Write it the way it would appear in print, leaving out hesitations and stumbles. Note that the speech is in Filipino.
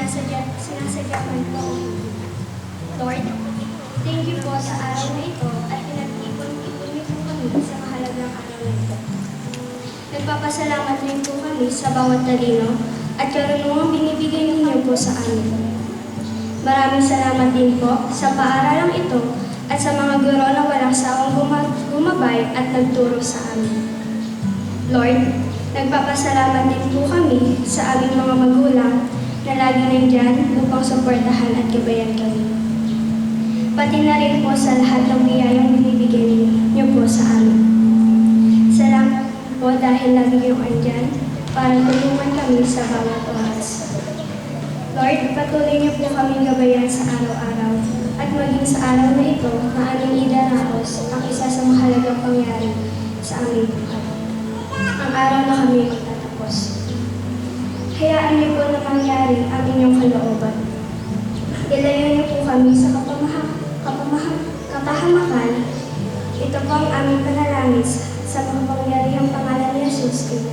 sinasadya man po o hindi. Lord, thank you po sa araw na ito at pinag-ipon-ipon niyo po kami sa mahalagang araw na ito. Nagpapasalamat rin po kami sa bawat talino at karunungang binibigay ninyo po sa amin. Maraming salamat din po sa paaralang ito at sa mga guro na walang sawang gumabay at nagturo sa amin. Lord, nagpapasalamat din po kami sa aming mga magulang na lagi nandyan upang suportahan at gabayan kami. Pati na rin po sa lahat ng biyayang binibigay niyo po sa amin. Salamat po dahil lagi niyo andyan para tulungan kami sa bawat oras. Lord, patuloy niyo po kami gabayan sa araw-araw at maging sa araw na ito na aming idaraos ang isa sa mahalagang pangyari sa aming buhay. Ang araw na kami magtatapos. Hayaan niyo po na mangyari ang inyong kalooban. Ilayo niyo po kami sa kapahamakan. Ito po ang aming panalangin sa makapangyarihang pangalan ni Jesus.